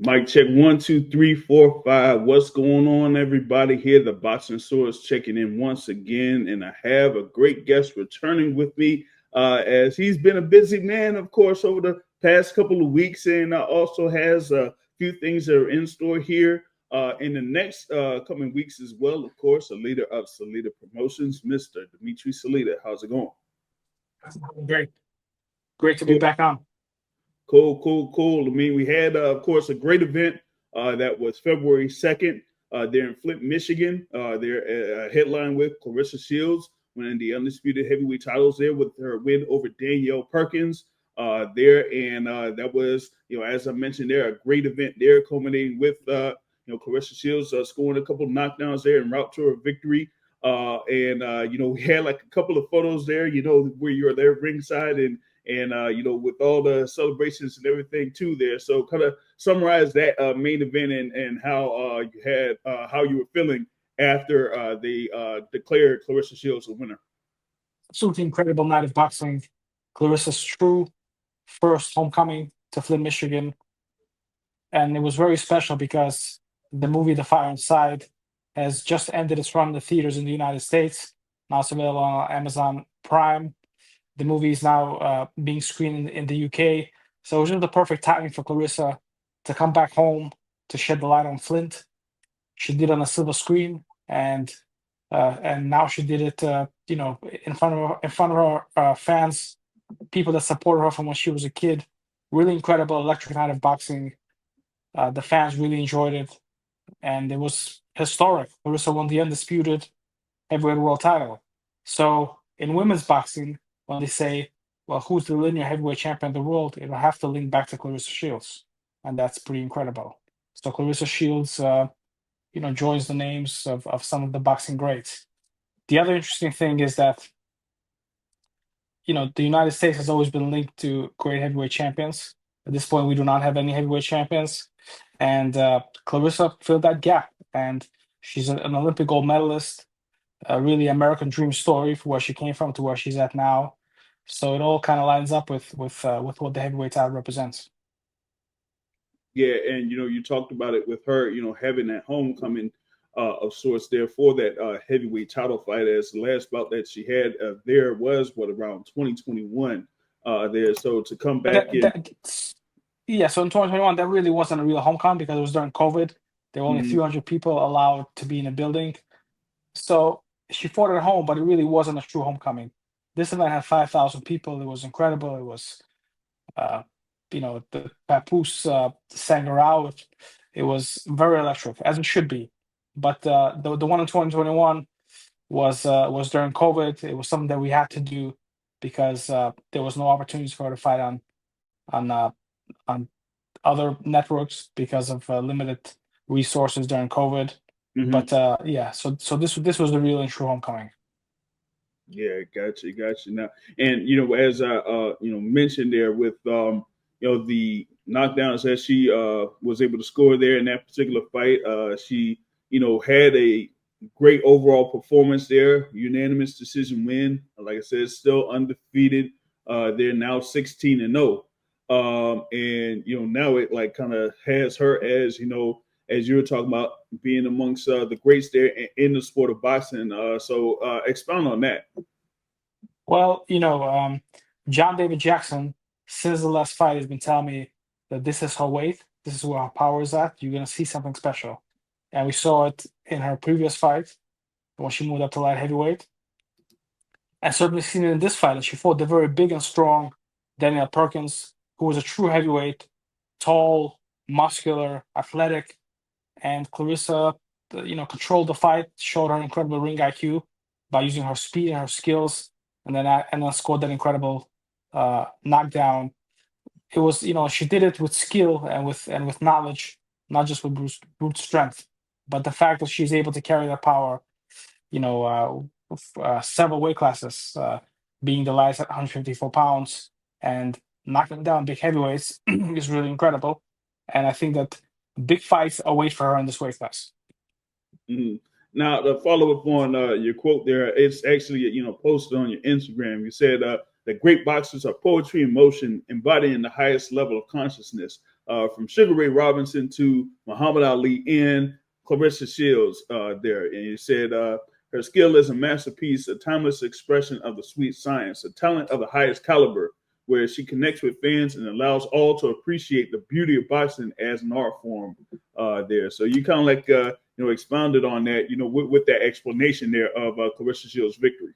Mic check 1, 2, 3, 4, 5. What's going on, everybody? Here, the Boxing Source checking in once again, and I have a great guest returning with me, as he's been a busy man, of course, over the past couple of weeks, and also has a few things that are in store here in the next coming weeks as well. Of course, a leader of Salita Promotions, Mr. Dmitriy Salita. How's it going? Great to be back on. Cool. I mean, we had, of course, a great event that was February 2nd there in Flint, Michigan. They're headline with Claressa Shields winning the undisputed heavyweight titles there with her win over Danielle Perkins there. And that was, as I mentioned there, a great event there, culminating with, Claressa Shields scoring a couple of knockdowns there en route to her victory. We had like a couple of photos there, where you're there ringside and with all the celebrations and everything too there. So kind of summarize that main event and how you had how you were feeling after they declared Claressa Shields a winner. Absolutely incredible night of boxing. Claressa's true first homecoming to Flint, Michigan. And it was very special because the movie The Fire Inside has just ended its run in the theaters in the United States. Now it's available on Amazon Prime. The movie is now being screened in the UK. So it was just the perfect timing for Claressa to come back home to shed the light on Flint. She did it on a silver screen, and now she did it, in front of her fans, people that supported her from when she was a kid. Really incredible, electric night of boxing. The fans really enjoyed it, and it was historic. Claressa won the undisputed heavyweight world title. So in women's boxing, when they say, well, who's the linear heavyweight champion of the world, it'll have to link back to Claressa Shields. And that's pretty incredible. So Claressa Shields, joins the names of some of the boxing greats. The other interesting thing is that, the United States has always been linked to great heavyweight champions. At this point, we do not have any heavyweight champions. And Claressa filled that gap. And she's an Olympic gold medalist. A really American dream story for where she came from to where she's at now. So it all kind of lines up with what the heavyweight title represents. Yeah, and you talked about it with her, having that homecoming of sorts there for that heavyweight title fight, as the last bout that she had there was around 2021 there. So to come back So in 2021, that really wasn't a real homecoming because it was during COVID. There were only a few hundred people allowed to be in a building. So she fought at home, but it really wasn't a true homecoming. This event had 5,000 people. It was incredible. It was, the Papoose sang her out. It was very electric, as it should be. But the one in 2021 was during COVID. It was something that we had to do because there was no opportunities for her to fight on other networks because of limited resources during COVID. But so this was the real and true homecoming. Yeah, gotcha. Now, and as I mentioned there with the knockdowns that she was able to score there in that particular fight, she had a great overall performance there, unanimous decision win. Like I said, still undefeated. They're now 16-0, and now it like kind of has her as as you were talking about, being amongst the greats there in the sport of boxing. So expound on that. Well, John David Jackson, since the last fight, has been telling me that this is her weight. This is where her power is at. You're going to see something special. And we saw it in her previous fight when she moved up to light heavyweight. And certainly seen it in this fight. And she fought the very big and strong Danielle Perkins, who was a true heavyweight, tall, muscular, athletic. And Claressa, controlled the fight, showed her incredible ring IQ by using her speed and her skills, and then scored that incredible knockdown. It was, she did it with skill and with knowledge, not just with brute strength. But the fact that she's able to carry that power, several weight classes, being the lightest at 154 pounds and knocking down big heavyweights is really incredible. And I think that big fights await for her in this weight class. Mm-hmm. Now, to follow up on your quote there, it's actually posted on your Instagram. You said that great boxers are poetry in motion, embodying the highest level of consciousness. from Sugar Ray Robinson to Muhammad Ali and Claressa Shields there. And you said her skill is a masterpiece, a timeless expression of the sweet science, a talent of the highest caliber, where she connects with fans and allows all to appreciate the beauty of boxing as an art form there. So you kind of like, expounded on that, with that explanation there of Claressa Shields' victory.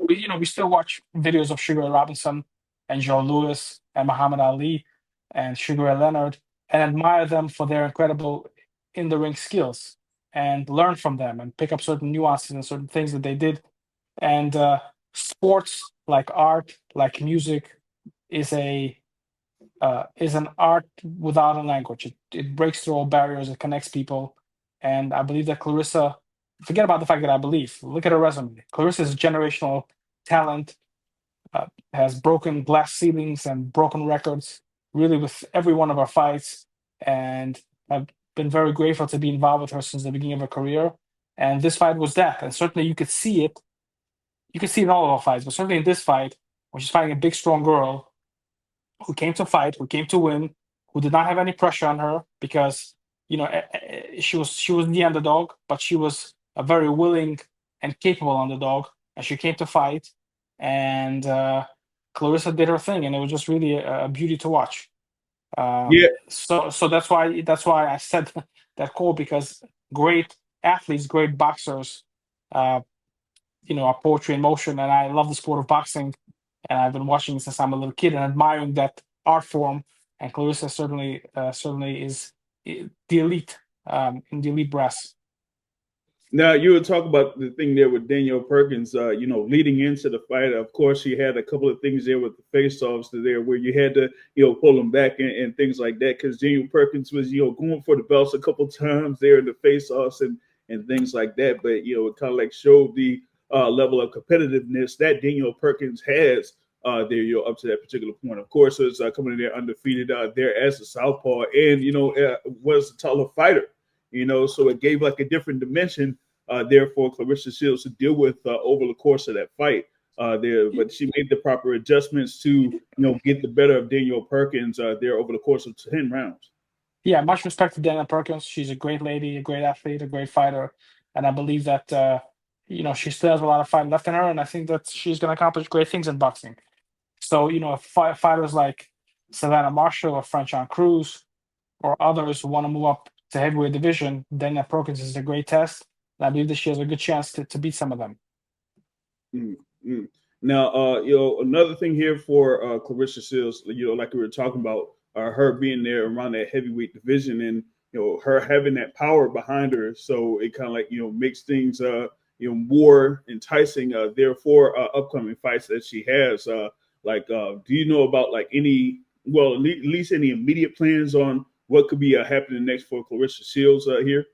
We still watch videos of Sugar Ray Robinson and Joe Louis and Muhammad Ali and Sugar Ray Leonard and admire them for their incredible in-the-ring skills and learn from them and pick up certain nuances and certain things that they did. And sports, like art, like music, is an art without a language. It breaks through all barriers. It connects people. And I believe that Claressa, forget about the fact that I believe, look at her resume. Claressa's generational talent, has broken glass ceilings and broken records really with every one of our fights. And I've been very grateful to be involved with her since the beginning of her career. And this fight was that. And certainly you could see it. You could see it in all of our fights, but certainly in this fight, when she's fighting a big, strong girl who came to fight, who came to win, who did not have any pressure on her because she was the underdog, but she was a very willing and capable underdog, and she came to fight, and Claressa did her thing, and it was just really a beauty to watch. Yeah. So that's why I said that quote, because great athletes, great boxers, are poetry in motion, and I love the sport of boxing, and I've been watching since I'm a little kid and admiring that art form. And Claressa certainly is the elite, in the elite brass. Now, you were talking about the thing there with Danielle Perkins, leading into the fight. Of course, she had a couple of things there with the face-offs there where you had to, pull them back and things like that, because Danielle Perkins was, going for the belts a couple times there in the face-offs and things like that. But, it kind of like showed the level of competitiveness that Danielle Perkins has there, up to that particular point. Of course, it's coming in there undefeated there as a southpaw and, was a taller fighter, so it gave like a different dimension there for Claressa Shields to deal with over the course of that fight there. But she made the proper adjustments to, get the better of Danielle Perkins there over the course of 10 rounds. Yeah, much respect to Danielle Perkins. She's a great lady, a great athlete, a great fighter. And I believe that, she still has a lot of fight left in her. And I think that she's going to accomplish great things in boxing. So, if fighters like Savannah Marshall or Franchon Cruz or others who want to move up to heavyweight division, Danielle Perkins is a great test. And I believe that she has a good chance to beat some of them. Mm-hmm. Now, another thing here for Claressa Shields, like we were talking about, her being there around that heavyweight division and, her having that power behind her. So it kind of like, makes things, more enticing there for upcoming fights that she has. Do you know about like at least any immediate plans on what could be happening next for Claressa Shields here?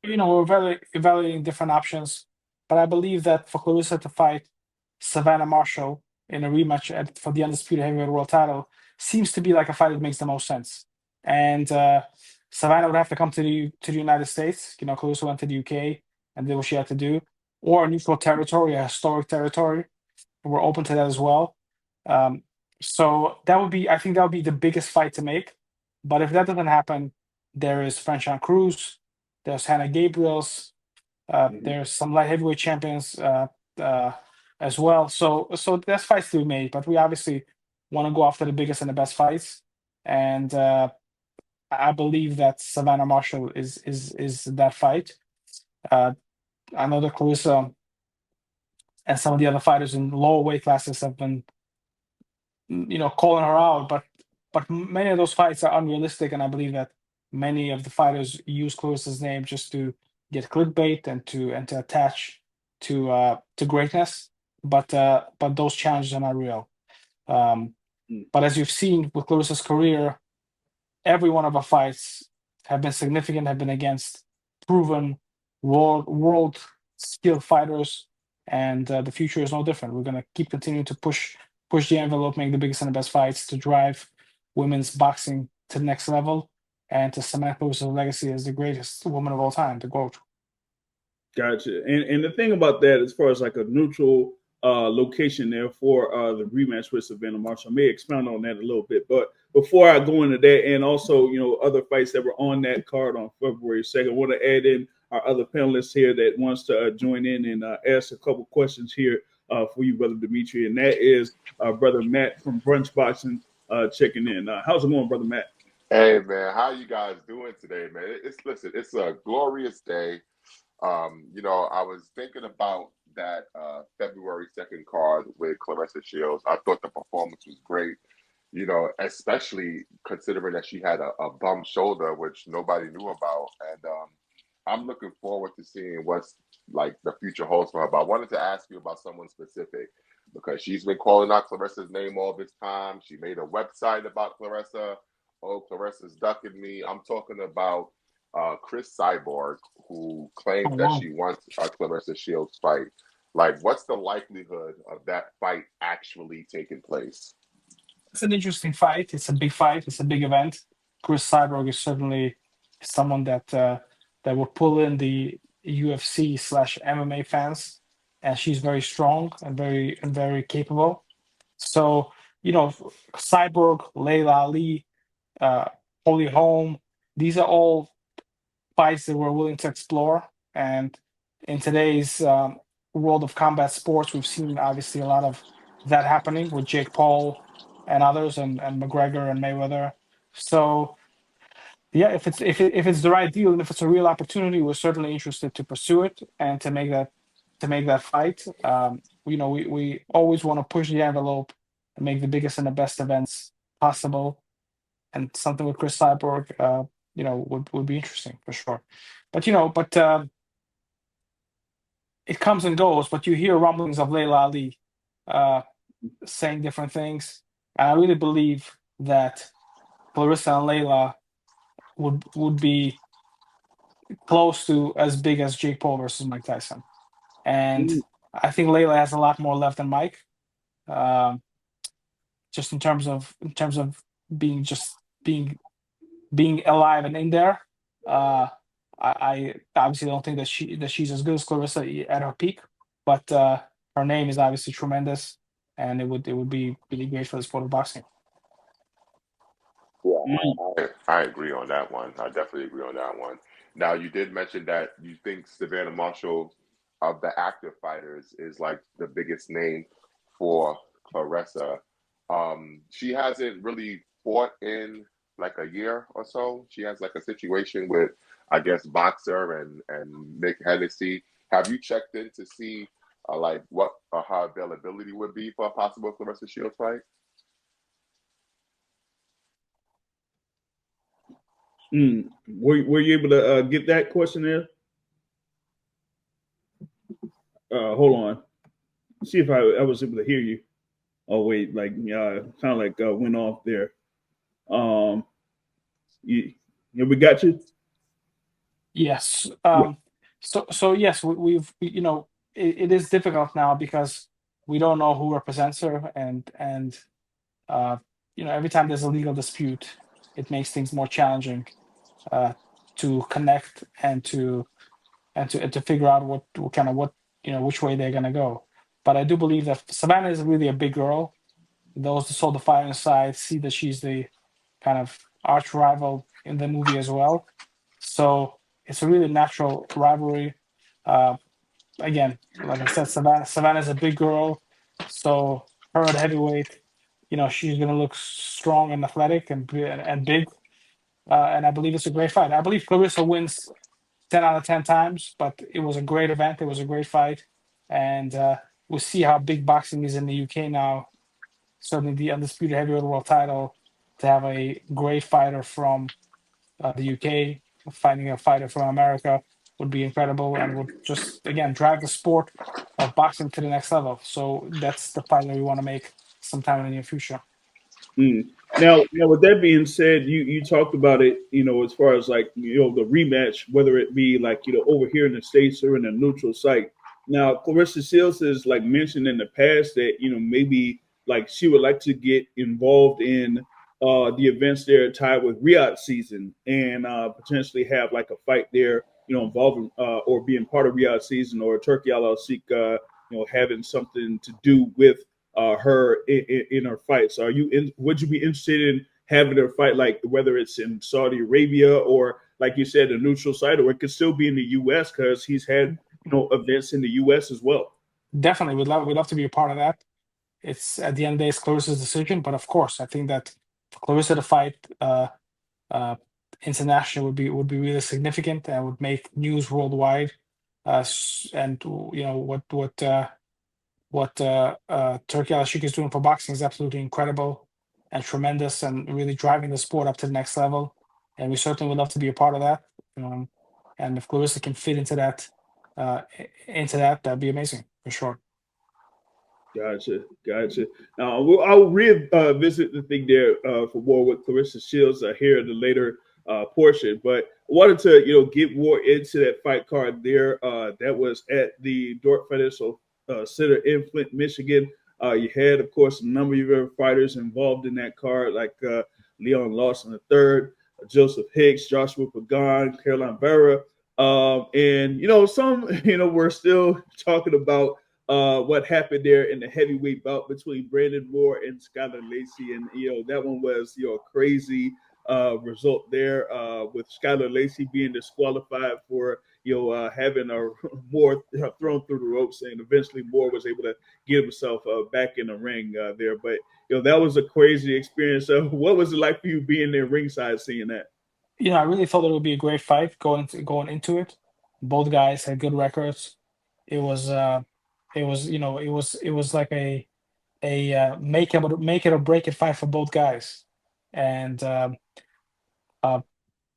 We're evaluating different options, but I believe that for Claressa to fight Savannah Marshall in a rematch for the undisputed heavyweight world title seems to be like a fight that makes the most sense. And Savannah would have to come to the United States. Claressa went to the UK and did what she had to do, or a neutral territory, a historic territory. We're open to that as well. So I think that would be the biggest fight to make. But if that doesn't happen, there is Franchon Cruz, there's Hannah Gabriels, there's some light heavyweight champions as well. So there's fights to be made, but we obviously want to go after the biggest and the best fights. And I believe that Savannah Marshall is that fight. I know that Claressa and some of the other fighters in lower weight classes have been, calling her out, but many of those fights are unrealistic, and I believe that many of the fighters use Claressa's name just to get clickbait and to attach to greatness. But those challenges are not real. But as you've seen with Claressa's career, every one of her fights have been significant, have been against proven world skilled fighters, and the future is no different. We're going to keep continuing to push the envelope, make the biggest and the best fights to drive women's boxing to the next level and to cement Claressa's legacy as the greatest woman of all time, the GOAT. Gotcha. And the thing about that, as far as like a neutral location there for the rematch with Savannah Marshall. I may expound on that a little bit, but before I go into that, and also other fights that were on that card on February 2nd, I want to add in our other panelists here that wants to join in and ask a couple questions here for you, Brother Dmitriy, and that is Brother Matt from Brunch Boxing checking in. How's it going, Brother Matt? Hey man, how you guys doing today, man? It's a glorious day. I was thinking about that February 2nd card with Claressa Shields. I thought the performance was great, especially considering that she had a bum shoulder, which nobody knew about. And I'm looking forward to seeing what's like the future holds for her. But I wanted to ask you about someone specific because she's been calling out Claressa's name all this time. She made a website about Claressa. Oh, Claressa's ducking me. I'm talking about Chris Cyborg, who claims that she wants a Claressa Shields fight. Like, what's the likelihood of that fight actually taking place? It's an interesting fight. It's a big fight. It's a big event. Chris Cyborg is certainly someone that that would pull in the UFC/MMA fans, and she's very strong and very capable. So Cyborg, Layla Ali, Holly Holm, these are all fights that we're willing to explore. And in today's world of combat sports, we've seen obviously a lot of that happening with Jake Paul and others, and McGregor and Mayweather. So yeah, if it's the right deal and if it's a real opportunity, we're certainly interested to pursue it and to make that fight. We always want to push the envelope and make the biggest and the best events possible. And something with Chris Cyborg, would be interesting for sure. But it comes and goes. But you hear rumblings of Layla Ali saying different things. And I really believe that Claressa and Layla would be close to as big as Jake Paul versus Mike Tyson. And I think Layla has a lot more left than Mike. Just in terms of being alive and in there. I obviously don't think that she's as good as Claressa at her peak, but her name is obviously tremendous, and it would be really great for the sport of boxing. Yeah, I agree on that one. I definitely agree on that one. Now, you did mention that you think Savannah Marshall of the active fighters is like the biggest name for Claressa. She hasn't really fought in like a year or so. She has like a situation with, I guess, Boxer and Nick Hennessy. Have you checked in to see like what her availability would be for a possible Claressa Shields fight? Were you able to get that question there? Hold on. See if I was able to hear you. Oh wait, like kind of like went off there. We got you. Yes. So yes, we've it is difficult now because we don't know who represents her, and every time there's a legal dispute, it makes things more challenging to connect and to figure out which way they're gonna go. But I do believe that Savannah is really a big girl. Those that saw the fire inside see that she's the kind of arch rival in the movie as well. So it's a really natural rivalry. Again, like I said, Savannah's a big girl, so her at heavyweight, she's gonna look strong and athletic and big. And I believe it's a great fight. I believe Claressa wins 10 out of 10 times, but it was a great event. It was a great fight. And we'll see how big boxing is in the UK now. Certainly the undisputed heavyweight world title, to have a great fighter from the UK fighting a fighter from America would be incredible and would just, again, drive the sport of boxing to the next level. So that's the fight that we want to make sometime in the near future. Now, with that being said, you talked about it, as far as like, the rematch, whether it be like, over here in the States or in a neutral site. Now, Claressa Shields has like mentioned in the past that, maybe like she would like to get involved in the events there tied with Riyadh season and potentially have like a fight there, involving or being part of Riyadh season or Turkey Al Sheikh having something to do with her in her fights. Would you be interested in having her fight, like whether it's in Saudi Arabia or, like you said, a neutral site, or it could still be in the U.S. because he's had events in the U.S. as well? Definitely, we'd love to be a part of that. It's at the end of the day, it's Clarissa's decision, but of course, I think that for Clarissa to fight international would be really significant and would make news worldwide. And what Turkey Al-Sheikh is doing for boxing is absolutely incredible and tremendous, and really driving the sport up to the next level. And we certainly would love to be a part of that. And if Clarissa can fit into that, that'd be amazing for sure. Gotcha. Now, I'll revisit the thing there for more with Claressa Shields here in the later portion, but I wanted to, get more into that fight card there that was at the Dordt Financial Center in Flint, Michigan. You had, of course, a number of your fighters involved in that card, like Leon Lawson III, Joseph Hicks, Joshua Pagan, Caroline Vera, and some, we're still talking about what happened there in the heavyweight bout between Brandon Moore and Skylar Lacey. And, that one was, a crazy result there with Skylar Lacey being disqualified for, having Moore thrown through the ropes. And eventually Moore was able to get himself back in the ring there. But, that was a crazy experience. So what was it like for you being there ringside seeing that? I really thought it would be a great fight going into it. Both guys had good records. It was like a make it or break it fight for both guys. And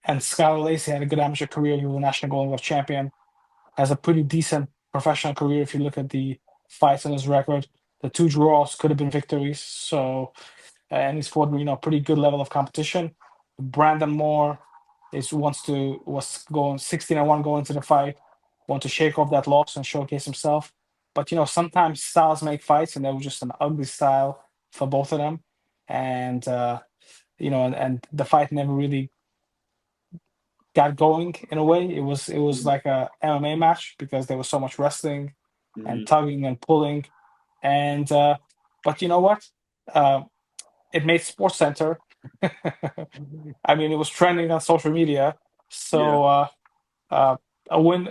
Skylar Lacey had a good amateur career. He was a national Golden Glove champion. Has a pretty decent professional career if you look at the fights on his record. The 2 draws could have been victories. So, and he's fought pretty good level of competition. Brandon Moore was going 16-1 going into the fight. Want to shake off that loss and showcase himself. But sometimes styles make fights, and that was just an ugly style for both of them. And and the fight never really got going in a way. It was like a MMA match because there was so much wrestling and tugging and pulling. And but you know what? It made Sports Center. I mean, it was trending on social media. So a win,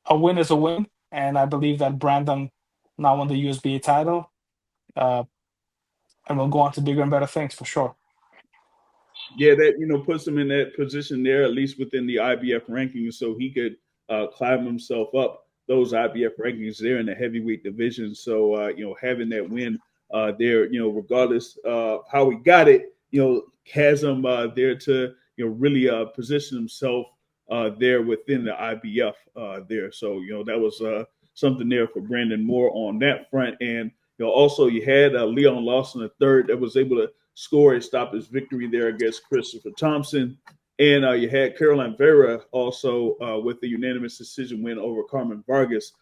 a win is a win, and I believe that Brandon now won the USBA title, and will go on to bigger and better things for sure. Yeah, that puts him in that position there, at least within the IBF rankings, so he could climb himself up those IBF rankings there in the heavyweight division. So having that win there, regardless of how he got it, has him there to really position himself there within the IBF there. So that was something there for Brandon Moore on that front. And also you had Leon Lawson III that was able to score and stop his victory there against Christopher Thompson. And you had Caroline Vera also with the unanimous decision win over Carmen Vargas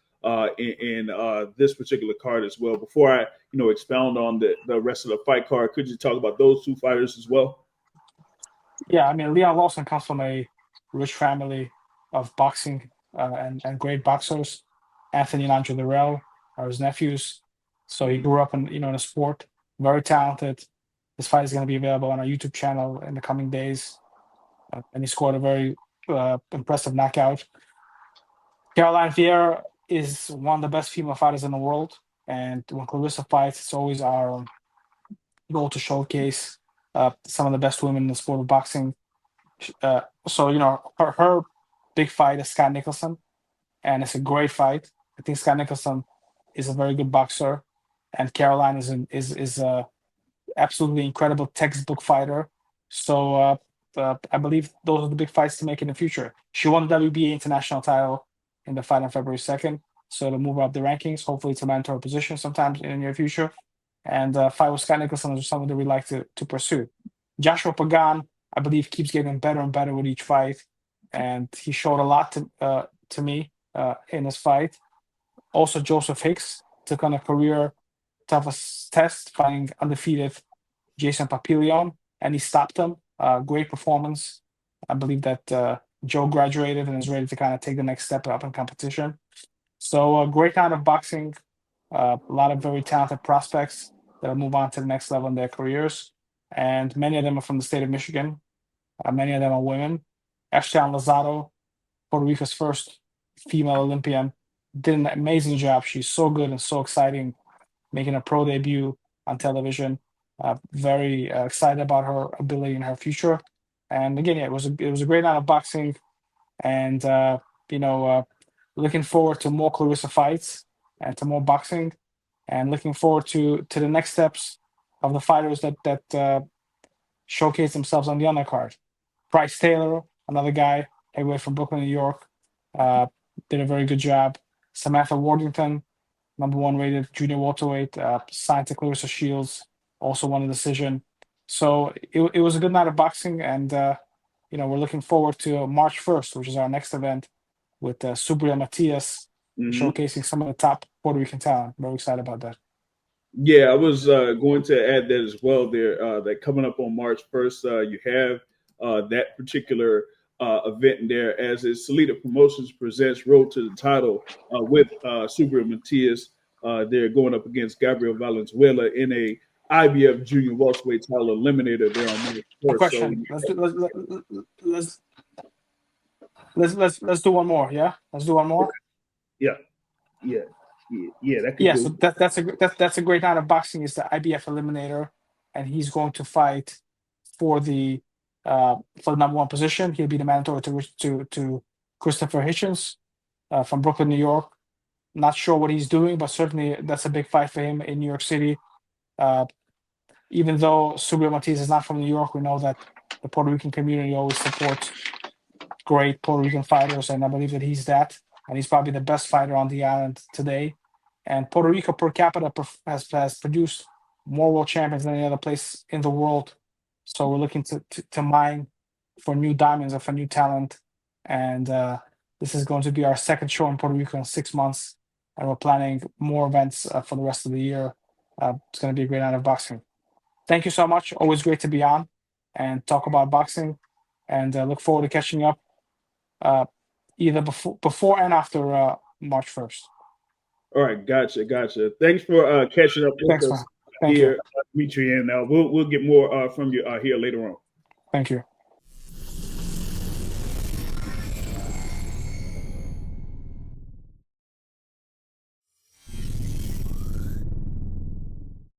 in this particular card as well. Before I, expound on the rest of the fight card, could you talk about those 2 fighters as well? Yeah, I mean, Leon Lawson comes from a rich family of boxing and great boxers. Anthony and Andre Durrell are his nephews. So he grew up in a sport, very talented. This fight is going to be available on our YouTube channel in the coming days. And he scored a very impressive knockout. Caroline Vieira is one of the best female fighters in the world. And when Claressa fights, it's always our goal to showcase some of the best women in the sport of boxing. So, her big fight is Scott Nicholson. And it's a great fight. I think Scott Nicholson is a very good boxer. And Caroline is a absolutely incredible textbook fighter. So I believe those are the big fights to make in the future. She won the WBA international title in the fight on February 2nd. So to move up the rankings, hopefully to mentor position sometimes in the near future. And fight with Scott Nicholson is something that we like to pursue. Joshua Pagan, I believe, keeps getting better and better with each fight. And he showed a lot to me in this fight. Also, Joseph Hicks took on a career toughest test, fighting undefeated Jason Papillion, and he stopped him. Great performance. I believe that Joe graduated and is ready to kind of take the next step up in competition. So a great kind of boxing. A lot of very talented prospects that'll move on to the next level in their careers, and many of them are from the state of Michigan. Many of them are women. Esteban Lozado, Puerto Rico's first female Olympian, did an amazing job. She's so good and so exciting, making a pro debut on television. Very excited about her ability and her future. And again, yeah, it was a great night of boxing, and looking forward to more Claressa fights and to more boxing, and looking forward to the next steps of the fighters that showcase themselves on the undercard. Bryce Taylor, another guy, heavyweight from Brooklyn, New York, did a very good job. Samantha Worthington, #1 rated junior welterweight, signed to Claressa Shields, also won a decision. So it was a good night of boxing, and we're looking forward to March 1st, which is our next event, with Subriel Matias showcasing some of the top Puerto Rican talent. Very excited about that. Yeah, I was going to add that as well. There, that coming up on March 1st, you have that particular event there, as is Salita Promotions presents Road to the Title with Subriel Matias. They're going up against Gabriel Valenzuela in a IBF Junior Welterweight title eliminator there on March 1st. Question. Let's do one more. Yeah, let's do one more. Yeah. That could Yeah, go. so that's a great night of boxing. Is the IBF eliminator, and he's going to fight for the #1 position. He'll be the mandatory to Christopher Hitchens from Brooklyn, New York. Not sure what he's doing, but certainly that's a big fight for him in New York City. Even though Subriel Matias is not from New York, we know that the Puerto Rican community always supports great Puerto Rican fighters, and I believe that he's that, and he's probably the best fighter on the island today. And Puerto Rico per capita has produced more world champions than any other place in the world. So we're looking to mine for new diamonds and for new talent. And this is going to be our second show in Puerto Rico in 6 months, and we're planning more events for the rest of the year. It's going to be a great night of boxing. Thank you so much. Always great to be on and talk about boxing, and look forward to catching up either before and after March 1st. All right, gotcha. Thanks for catching up with us Thank here, you. Dmitry, and we'll get more from you here later on. Thank you.